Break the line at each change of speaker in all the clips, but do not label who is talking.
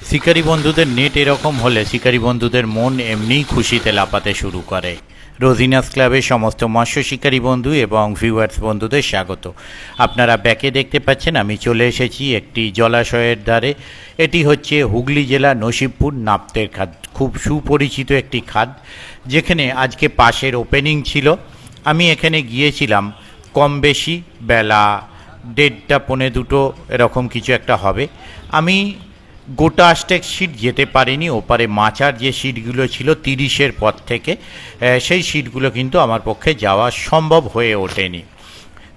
শিকারী বন্ধুদের নেট এরকম হলে শিকারী বন্ধুদের মন এমনিই খুশিতে লাফাতে শুরু করে। রোজিনাস ক্লাবের সমস্ত মৎস্য শিকারী বন্ধু এবং ভিউয়ার্স বন্ধুদের স্বাগত। আপনারা ব্যাকে দেখতে পাচ্ছেন আমি চলে এসেছি একটি জলাশয়ের ধারে। এটি হচ্ছে হুগলি জেলা নসিবপুর নাপ্তের খাদ, খুব সুপরিচিত একটি খাদ, যেখানে আজকে পাশের ওপেনিং ছিল। আমি এখানে গিয়েছিলাম কম বেশি বেলা 1:30 পৌনে 2 এরকম কিছু একটা হবে। আমি গোটা আষ্টেক সিট যেতে পারিনি, ওপারে মাচার যে সিটগুলো ছিল 30-এর পর থেকে, সেই সিটগুলো কিন্তু আমার পক্ষে যাওয়া সম্ভব হয়ে ওঠেনি।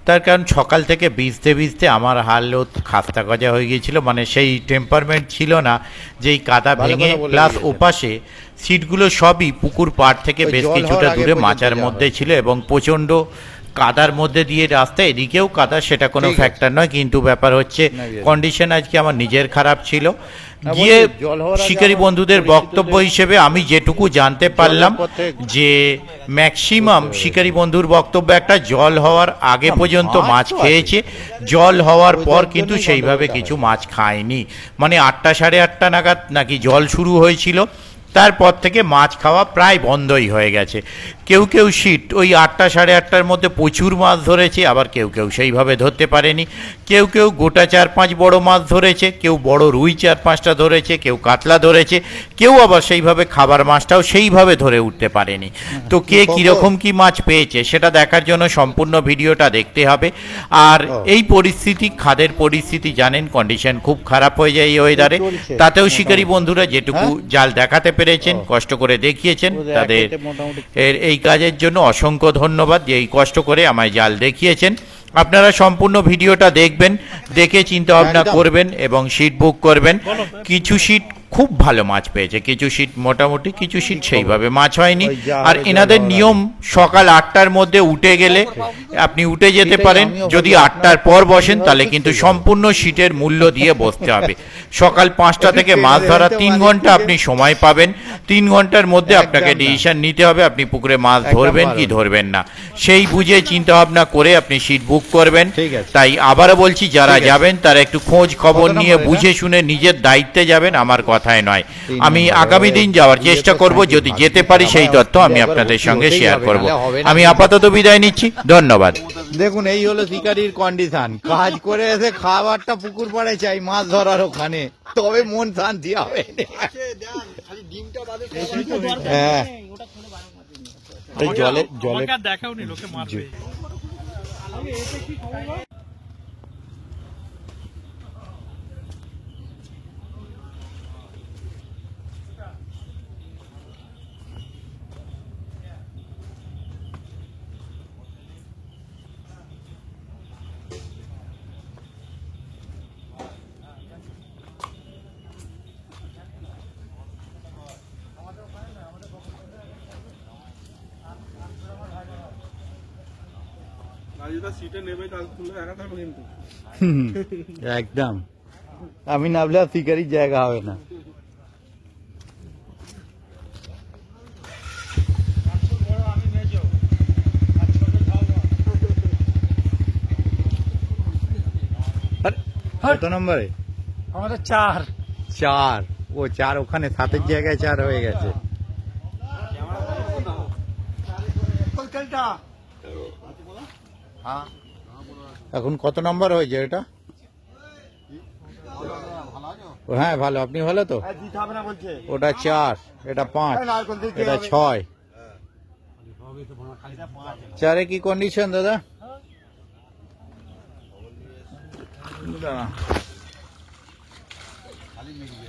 তার কারণ সকাল থেকে ভিজতে ভিজতে আমার হালত খাস্তা গজা হয়ে গিয়েছিল, মানে সেই টেম্পারমেন্ট ছিল না যেই কাদা ভেঙে, প্লাস ওপাশে সিটগুলো সবই পুকুর পাড় থেকে বেশ কিছুটা দূরে মাচার মধ্যে ছিল এবং প্রচণ্ড কাদার মধ্যে দিয়ে রাস্তা, এদিকেও কাদা, সেটা কোনো ফ্যাক্টর নয়, কিন্তু ব্যাপার হচ্ছে কন্ডিশন আজকে আমার নিজের খারাপ ছিল। গিয়ে শিকারী বন্ধুদের বক্তব্য হিসেবে আমি যেটুকু জানতে পারলাম যে ম্যাক্সিমাম শিকারী বন্ধুর বক্তব্য একটা জল হওয়ার আগে পর্যন্ত মাছ খেয়েছে, জল হওয়ার পর কিন্তু সেইভাবে কিছু মাছ খায়নি। মানে 8টা সাড়ে 8টা নাগাদ নাকি জল শুরু হয়েছিল, তারপর থেকে মাছ খাওয়া প্রায় বন্ধই হয়ে গেছে। কেউ কেউ সিট ওই 8টা সাড়ে 8টার মধ্যে প্রচুর মাছ ধরেছে, আবার কেউ কেউ সেইভাবে ধরতে পারেনি। কেউ কেউ গোটা 4-5 বড় মাছ ধরেছে, কেউ বড় রুই 4-5টা ধরেছে, কেউ কাতলা ধরেছে, কেউ আবার সেইভাবে খাবার মাছটাও সেইভাবে ধরে উঠতে পারেনি। তো কে কীরকম কি মাছ পেয়েছে সেটা দেখার জন্য সম্পূর্ণ ভিডিওটা দেখতে হবে। আর এই পরিস্থিতি, খাদের পরিস্থিতি জানেন, কন্ডিশন খুব খারাপ হয়ে যায় এই ওয়েদারে। তাতেও শিকারী বন্ধুরা যেটুকু জাল দেখাতে পেরেছেন, কষ্ট করে দেখিয়েছেন, তাদের এই কাজের জন্য অসংখ্য ধন্যবাদ যে এই কষ্ট করে আমায় জাল দেখিয়েছেন। আপনারা সম্পূর্ণ ভিডিওটা দেখবেন, দেখে চিন্তা ভাবনা করবেন এবং সিট বুক করবেন। কিছু সিট খুব ভালো মাছ পেয়েছে, কিছু সিট মোটামুটি, কিছু সিট সেইভাবে মাছ হয়নি। আর এনাদের নিয়ম সকাল 8টার মধ্যে উঠে গেলে আপনি উঠে যেতে পারেন, যদি 8টার পর বসেন তাহলে কিন্তু সম্পূর্ণ সিটের মূল্য দিয়ে বসতে হবে। সকাল 5টা থেকে মাছ ধরা 3 ঘন্টা আপনি সময় পাবেন, 3 ঘন্টার মধ্যে আপনাকে ডিসিশন নিতে হবে আপনি পুকুরে মাছ ধরবেন কি ধরবেন না, সেই বুঝে চিন্তা ভাবনা করে আপনি সিট বুক করবেন। তাই আবারও বলছি, যারা যাবেন তারা একটু খোঁজ খবর নিয়ে বুঝে শুনে নিজের দায়িত্বে যাবেন, আমার কথায় নয়। আমি আগামী দিন যাওয়ার চেষ্টা করব, যদি যেতে পারি সেই তথ্য আমি আপনাদের সঙ্গে শেয়ার করব। আমি আপাতত বিদায় নিচ্ছি, ধন্যবাদ।
দেখুন, এই হলো শিকারির কন্ডিশন। কাজ করে এসে খাবারটা পুকুর পাড়ে চাই, মাছ ধরার ওখানে, তবে মন শান্তি হবে। হ্যাঁ, জলে জলে দেখাওনি, লোকে মারবে। একদম, আমি নামলে আর শিকারির জায়গা হবে না। কত নম্বরে?
আমাদের 4।
ও 4, ওখানে 7-এর জায়গায় 4 হয়ে গেছে। এখন কত নম্বর হয়েছে এটা? হ্যাঁ ভালো, আপনি ভালো তো? ওটা 4, এটা 5, এটা 6। 4-এ কি কন্ডিশন দাদা?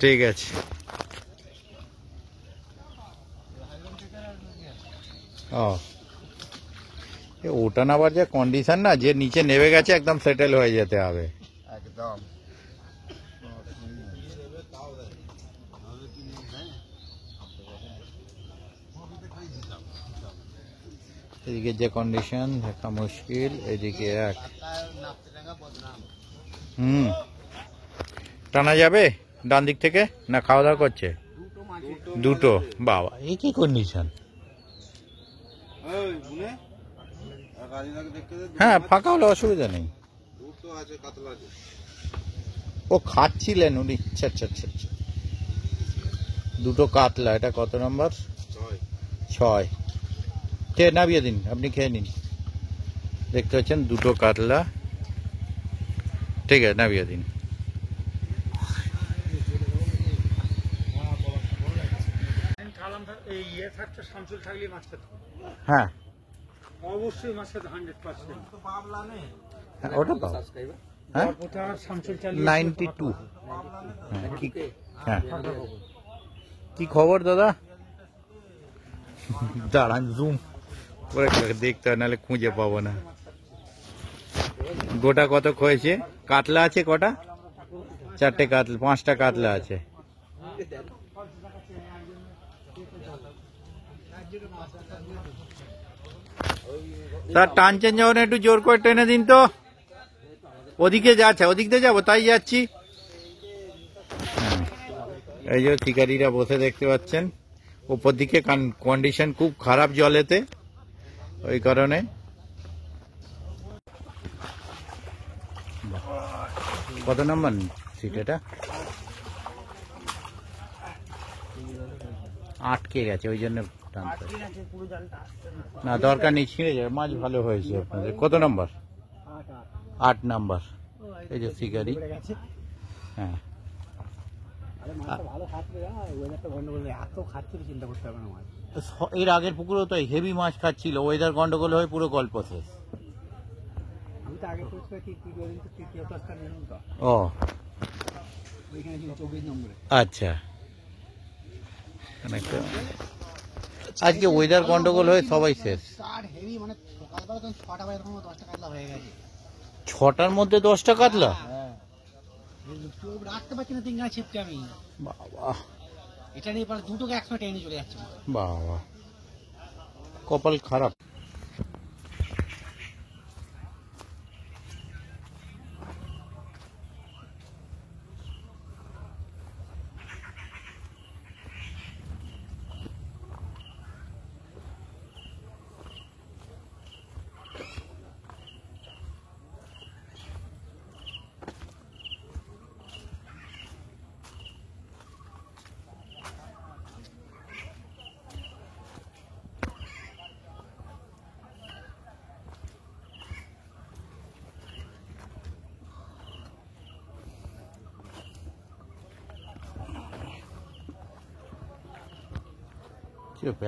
ঠিক আছে। ওটা নাবার যে কন্ডিশন না, যে নিচে নেমে গেছে একদম সেটেল হয়ে যেতে হবে একদম। এদিকে যে কন্ডিশন দেখা মুশকিল, এদিকে এক। টানা যাবে ডান দিক থেকে না? খাওয়া দাওয়া করছে দুটো। বাবা, এই কি কন্ডিশন! হ্যাঁ, ফাঁকা হলে অসুবিধা নেই। ও খাচ্ছিলেন উনি। আচ্ছা আচ্ছা আচ্ছা। দুটো কাতলা, এটা কত নম্বর? 6। খেয়ে নামিয়ে দিন, আপনি খেয়ে নিন। দেখতে পাচ্ছেন দুটো কাতলা, ঠিক আছে নামিয়ে দিন। হ্যাঁ
অবশ্যই মাছ খেতে 100%।
হ্যাঁ, ওটা পাও। হ্যাঁ 92। হ্যাঁ কি খবর দাদা? দাঁড়ান জুম করে দেখতে হয়, নাহলে খুঁজে পাবো না। গোটা কত হয়েছে? কাতলা আছে কটা? 4টে কাতলা, 5টা কাতলা আছে। স্যার টানছেন যখন একটু জোর করে টেনে দিন তো। ওদিকে যাচ্ছে, ওদিক দিয়ে যাবো তাই যাচ্ছি। এই যে শিকারীরা বসে দেখতে পাচ্ছেন, উপর দিকে কন্ডিশন খুব খারাপ জলেতে, ওই কারণে। কত নম্বর সিট এটা? আটকে গেছে, ওই জন্য টানতে। না দরকার নেই, ছিঁড়ে যাবে। মাছ ভালো হয়েছে আপনাদের। কত নম্বর? 8 নম্বর। এই যে শিকারি। হ্যাঁ এর আগের পুকুরেও তো হেভি মাছ খাচ্ছিল, ওয়েদার গন্ডগোল হয়ে পুরো গল্প শেষ। ও আচ্ছা, আজকে ওয়েদার গন্ডগোল হয়ে সবাই শেষ। 6টার মধ্যে 10টা কাতলা?
রাখতে পারছি না, 3 গাঁ ছিপতে আমি।
বাবা,
এটা নিয়ে পরে দুটোকে একসাথে টেনে চলে যাচ্ছে।
বাবা কপাল খারাপ।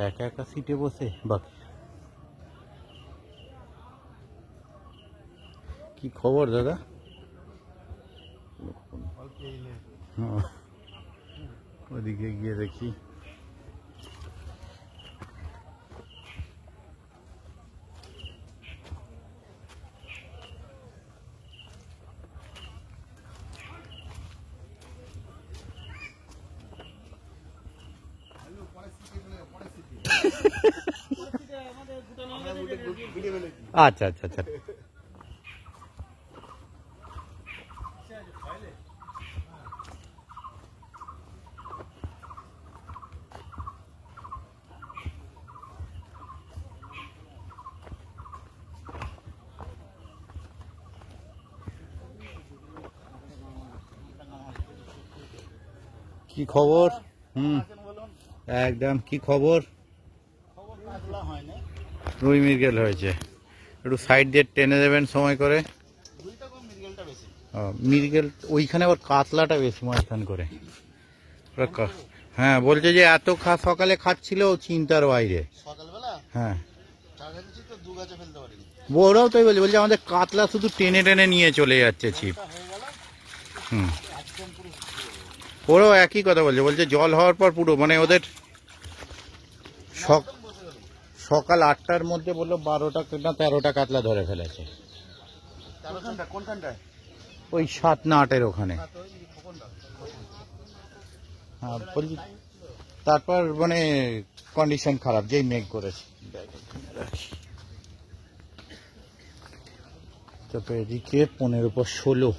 একা একা সিটে বসে বাকি। কি খবর দাদা? ওদিকে গিয়ে দেখি। আচ্ছা আচ্ছা আচ্ছা, কি খবর? একদম কি খবর? রুই মৃগেল হয়েছে, একটু সাইড দিয়ে টেনে দেবেন সময় করে। মৃগেল ওইখানে আবার কাতলাটা বেশি মাঝখান করে। হ্যাঁ বলছে যে এত সকালে খাচ্ছিল চিন্তার বাইরে। হ্যাঁ ওরাও তাই বলছে, বলছে আমাদের কাতলা শুধু টেনে টেনে নিয়ে চলে যাচ্ছে ছিপ। ওরাও একই কথা বলছে, বলছে জল হওয়ার পর পুরো মানে ওদের সকাল 8টার মধ্যে বললো 12টা না 13টা কাতলা ধরে ফেলেছে। ওই 7 না 8-এর ওখানে। হ্যাঁ বলছি তারপর মানে কন্ডিশন খারাপ, যেই মেঘ করেছে। তারপর এদিকে 15 পর 16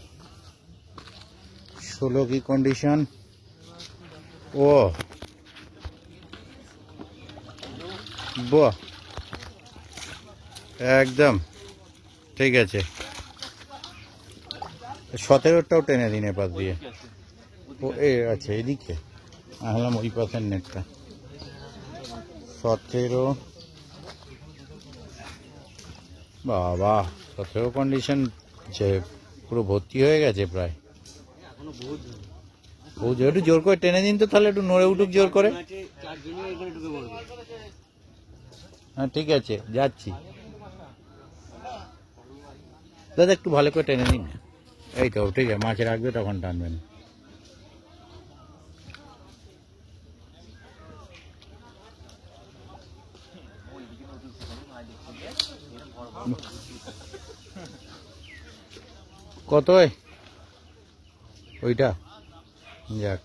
কি কন্ডিশন। ও বাহ একদম ঠিক আছে। 17টাও টেনে দিন এপাশ দিয়ে। ও এ আচ্ছা এদিকে হলাম ওই পাশের নেটটা 17 বাবা 17 কন্ডিশন যে পুরো ভর্তি হয়ে গেছে প্রায় বহু একটু জোর করে টেনে দিন তো তাহলে একটু নড়ে উঠুক জোর করে হ্যাঁ ঠিক আছে যাচ্ছি দাদা একটু ভালো করে টেনে দিন এই তো ঠিক আছে মাছ রাখবে তখন টানবেন কত ওইটা যাক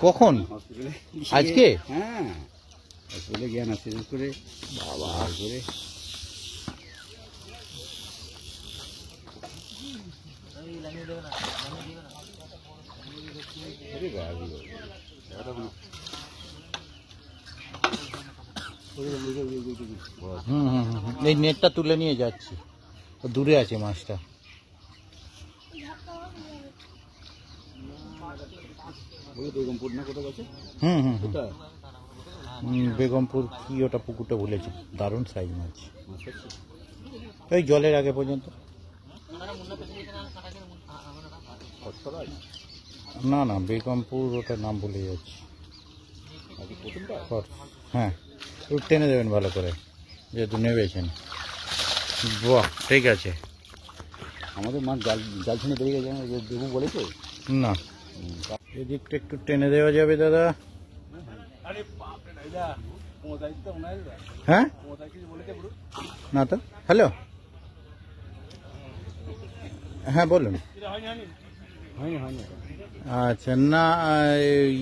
কখন আজকে
হ্যাঁ হসপিটালে জ্ঞান আছে করে বাবা করে
এই নেটটা তুলে নিয়ে যাচ্ছি দূরে আছে মাছটা
বেগমপুর না কোথাও গেছে
বেগমপুর কি ওটা পুকুরটা ভুলেছি দারুণ সাইজ মাছ এই জলের আগে পর্যন্ত না না বেগমপুর ওটার নাম ভুলে যাচ্ছি হ্যাঁ একটু টেনে দেবেন ভালো করে যেহেতু নেবেছেন বাহ ঠিক আছে
আমাদের মাছ জাল জাল ছিনে বেরিয়ে গেছে দেবু বলেছে
না এদিকটা একটু টেনে দেওয়া যাবে দাদা হ্যাঁ না তো হ্যালো হ্যাঁ বলুন
হয়নি
আচ্ছা না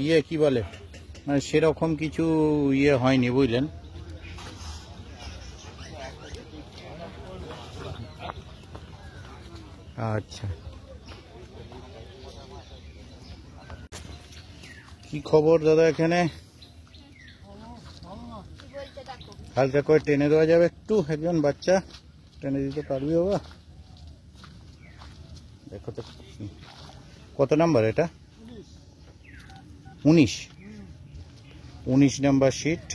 ইয়ে কি বলে মানে সেরকম কিছু ইয়ে হয়নি বুঝলেন আচ্ছা কি খবর দাদা এখানে হালকা করে টেনে দেওয়া যাবে একটু একজন বাচ্চা টেনে দিতে পারবি বাবা দেখো তো কত নাম্বার এটা 19 নাম্বার শিট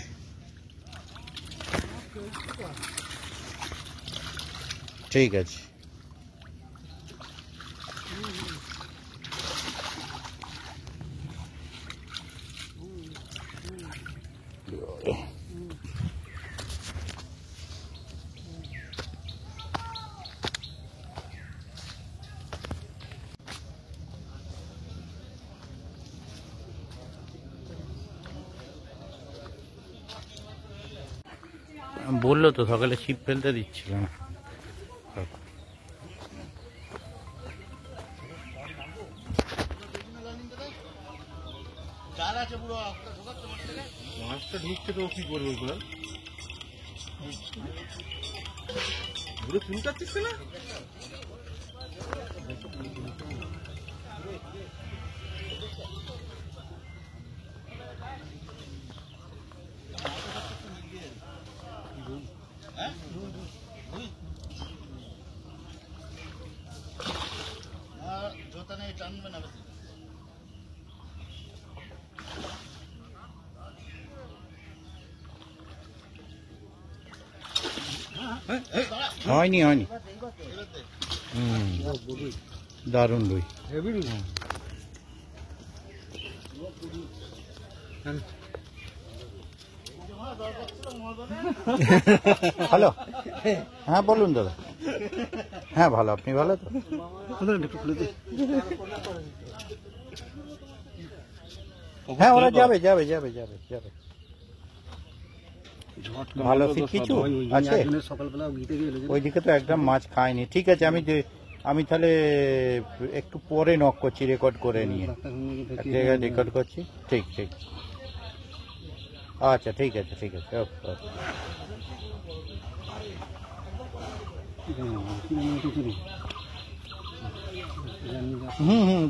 ঠিক আছে বললো তো সকালে ছিপ ফেলতে দিচ্ছিল না
মাছটা ঢুকছে তো কি করবো ওগুলো পুরো চুল কাটছিস না
হয়নি দারুণ রুই হ্যালো হ্যাঁ বলুন দাদা হ্যাঁ ভালো আপনি ভালো তো হ্যাঁ ওরা যাবে ভালো কিছু আছে ওইদিকে তো একদম মাছ খায়নি ঠিক আছে আমি তাহলে একটু পরে নক করছি রেকর্ড করে নিয়ে রেকর্ড করছি ঠিক আচ্ছা ঠিক আছে ওকে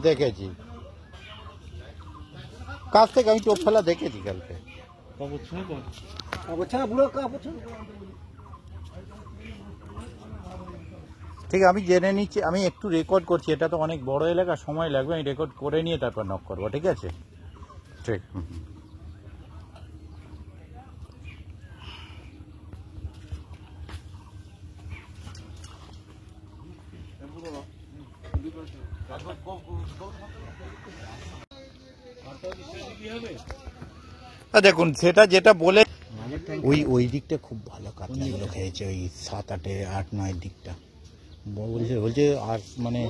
দেখেছি কাছ থেকে আমি টোপ ফেলা দেখেছি কালকে ঠিক আমি জেনে নিচ্ছি, আমি একটু রেকর্ড করছি, এটা তো অনেক বড় এলাকা, সময় লাগবে, আমি রেকর্ড করে নিয়ে তারপর নক করবো, ঠিক আছে? ঠিক। দেখুন সেটা যেটা বলে ওই দিকটা খুব ভালো কাতলাগুলো খেয়েছে, ওই 7, 8, 8, 9 দিকটা বলছে আর মানে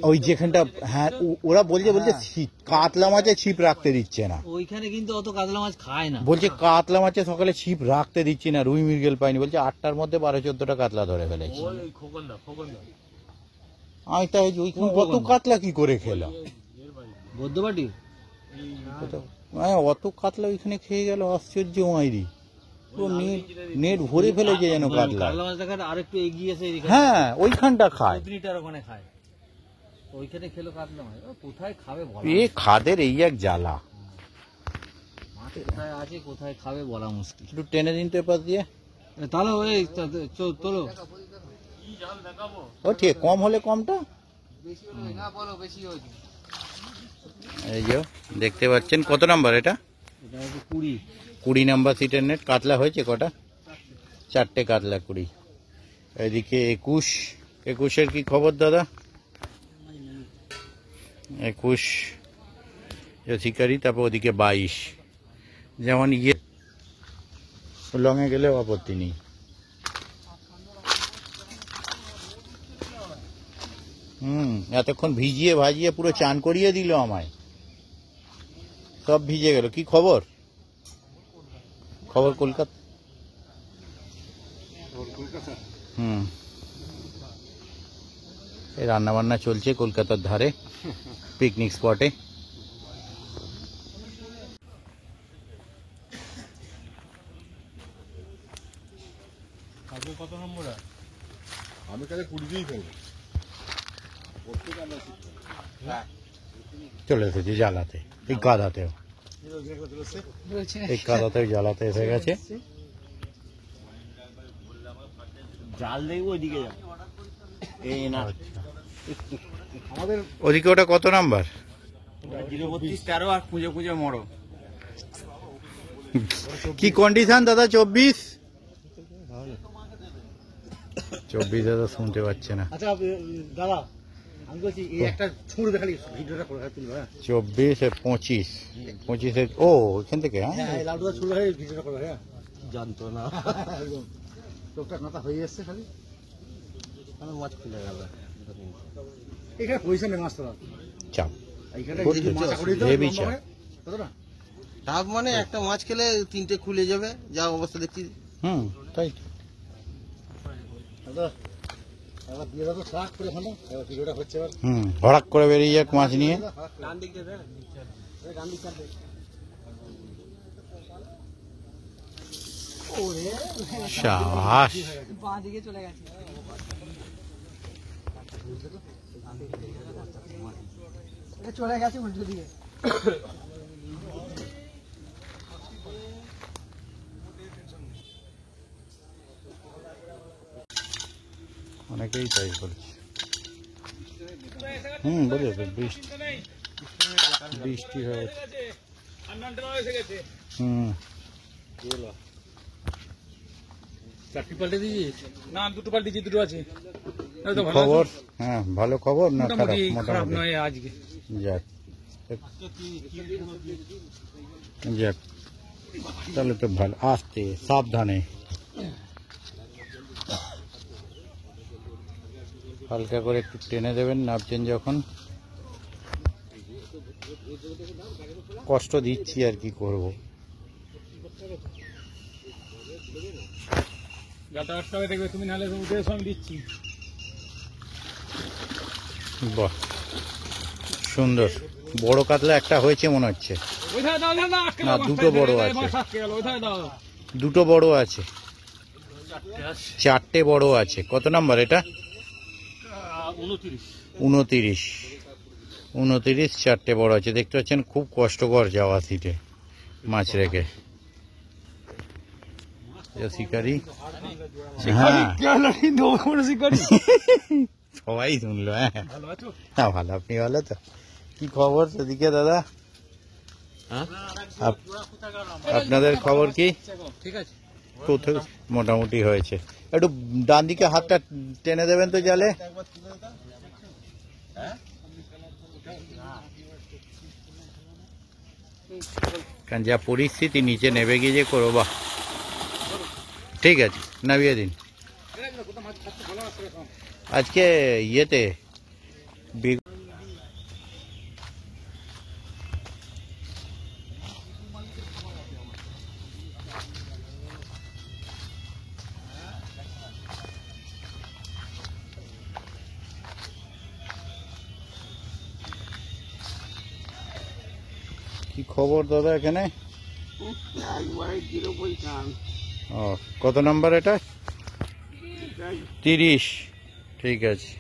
ওই যেখানটা, হ্যাঁ ওরা বলছে কাতলা মাছে ছিপ রাখতে দিচ্ছে না
ওইখানে, কিন্তু অত কাতলা মাছ খায় না।
বলছে কাতলা মাছে সকালে ছিপ রাখতে দিচ্ছি না, রুই মৃগেল পাইনি, বলছে 8টার মধ্যে 12-14টা কাতলা ধরে ফেলেছি। আমি তাই ওইখানে কত কাতলা কি করে খেলাম,
বদ্ধবাটি
অত কাতলা ওইখানে খেয়ে গেল, আশ্চর্য মাইরি, পুরো নেট ভরে ফেলেছে যেন কাতলা।
মাছ দেখার আরেকটু এগিয়ে এসে
হ্যাঁ ওইখানটা খায়,
ওখানে খায়, ওইখানে খেলো কাতলা মাছ। কোথায় খাবে বলা,
এই খাদের এই এক জ্বালা,
কোথায় আছে কোথায় খাবে বলা মুশকিল।
একটু টেনে দিন তো এপাশ দিয়ে,
তাহলে ওই তোলো।
ও ঠিক কম হলে কমটা, এই যে দেখতে পাচ্ছেন কত নাম্বার এটা, 20 নাম্বার সিটের নেট। কাতলা হয়েছে কটা? 4টে কাতলা 20। এদিকে 21 কি খবর দাদা? 21 শিকারি, তারপর ওদিকে 22, যেমন লঙে গেলেও আপত্তি নেই। এতক্ষণ ভিজিয়ে ভাজিয়ে পুরো চান করিয়ে দিল আমায়, সব ভিজে গেল। কি খবর কলকাতা? এই রান্না বান্না চলছে কলকাতার ধারে পিকনিক স্পটে।
কত নম্বর? আমি কাছে 20 দিয়েই ফেলবো।
চলে এসেছি জ্বালাতে, এই কাদাতেও, এই কাদাতেও জ্বালাতে এসে গেছে।
জাল দেখবো ওইদিকে যাবো, এই না
আমাদের
ওদিকে ওটা কত নাম্বার?
032 13 আর খুঁজে খুঁজে মরো।
কি কন্ডিশন দাদা? 24 দাদা শুনতে পাচ্ছে না।
আচ্ছা দাদা আমি বলছি এই একটা ছুঁড়ে দেখালি ভিডিওটা করে তুলবে।
24 আর 25 ও ওইখান থেকে,
হ্যাঁ লাউডা ছুঁড়ে দেখালি ভিডিওটা করে। হ্যাঁ জানতো না, একদম চোখটা কাঁটা হয়ে যাচ্ছে খালি, আমি মাছ খুলে গেল। এখানে পয়সা নেই মাছ তোলা,
চাপ
এইখানে
হেভি চাপ।
ডাব মানে একটা মাছ খেলে 3টে খুলে যাবে, যা অবস্থা দেখছি।
তাই হঠাৎ করে বেরিয়ে যাক মাছ নিয়ে। সাবাস,
চলে গেছে উল্টো দিকে।
অনেকেই তাই করছে। বলে বৃষ্টি হয়ে
চারটি পাল্টে দিয়েছিস? না দুটো পাল্টেছি, দুটো আছে।
খবর? হ্যাঁ ভালো খবর না খারাপ?
খারাপ নয় আজকে।
যাক যাক, তাহলে তো ভালো। আস্তে সাবধানে, হালকা করে একটু টেনে দেবেন, নামছেন যখন। কষ্ট দিচ্ছি আর কি করব।
যাতায়াত করে দেখবে তুমি, নাহলে উঠে এসো, আমি দিচ্ছি।
বাহ সুন্দর, বড় কাতলা একটা হয়েছে মনে হচ্ছে। না দুটো বড় আছে, দুটো বড় আছে, 4টে বড় আছে। কত নাম্বার এটা? 29, 4টে বড় আছে। দেখতে পাচ্ছেন খুব কষ্টকর যাওয়া সিটে মাছ রেখে। এই শিকারি, হ্যাঁ সবাই শুনলো। হ্যাঁ হ্যাঁ ভালো, আপনি ভালো তো? কি খবর সেদিকে দাদা? আপনাদের খবর কি?
ঠিক আছে।
কোথায় মোটামুটি হয়েছে। একটু ডান দিকে হাতটা টেনে দেবেন তো জালে। কারণ যা পরিস্থিতি নিচে নেবে গিয়ে যে করো, বাহ ঠিক আছে নামিয়ে দিন। আজকে ইয়েতে কি খবর দাদা এখানে? ও কত নাম্বার এটা? 30। ঠিক আছে,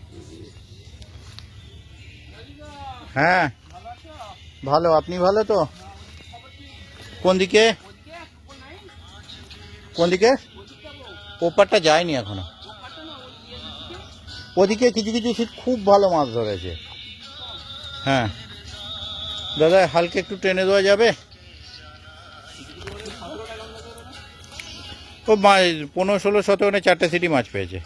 হ্যাঁ ভালো। আপনি ভালো তো? কোন দিকে কোন দিকে? ওপারটা যায়নি এখনো। ওদিকে কিছু কিছু শীত খুব ভালো মাছ ধরেছে। হ্যাঁ দাদা হালকা একটু টেনে দেওয়া যাবে? ও 15, 16, 17 4টে সিটি মাছ পেয়েছে।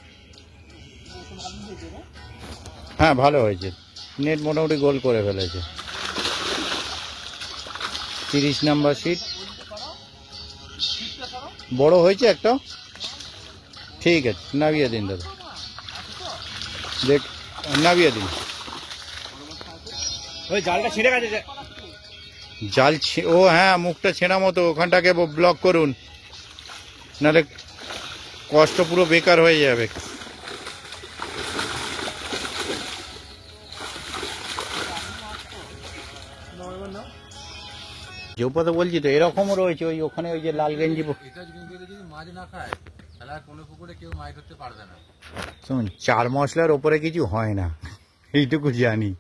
হ্যাঁ ভালো হয়েছে, নেট মোটামুটি গোল করে ফেলেছে। 30 নাম্বার সিট বড় হয়েছে একটা। ঠিক আছে নামিয়ে দিন দাদা, দেখ নামিয়ে দিন।
ওই জালটা ছিঁড়ে গেছে।
জাল ও হ্যাঁ, মুখটা ছেঁড়া মতো, ওখানটাকে ব্লক করুন, নাহলে কষ্ট পুরো বেকার হয়ে যাবে। যে উপাতে বলছি তো এরকমও রয়েছে, ওই ওখানে ওই যে লাল গেঞ্জি।
যদি মাছ না খায় তাহলে আর কোনো পুকুরে কেউ মাছ ধরতে পারবে না।
শুনুন, চার মশলার ওপরে কিছু হয় না, এইটুকু জানি।